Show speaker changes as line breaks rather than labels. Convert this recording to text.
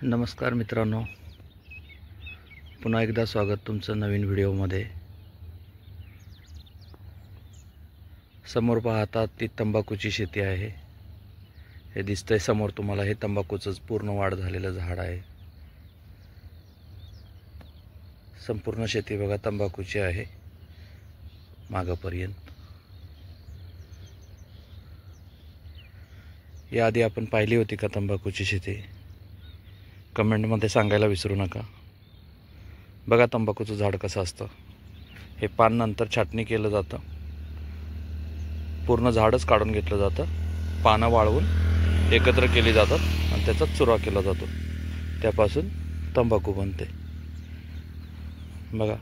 नमस्कार मित्रांनो, पुन्हा एकदा स्वागत तुमचं नवीन व्हिडिओमध्ये। समोर पाहतात ती तंबाखूची शेती आहे। हे दिसतंय समोर तुम्हाला, हे तंबाखूचंच पूर्ण वाढ झालेलं झाड आहे। संपूर्ण शेती बघा तंबाखूची आहे मागपर्यंत। याआधी आपण पाहिली होती का तंबाखूची शेती? कमेंटमध्ये सांगायला विसरू नका। बघा तंबाखूचं झाड कसं असतं। हे पान नंतर छाटणी केलं जातं, पूर्ण झाडच काढून घेतलं जातं, पानं वाळवून एकत्र केली जातात आणि त्याचा चुरा केला जातो, त्यापासून तंबाखू बनते। बघा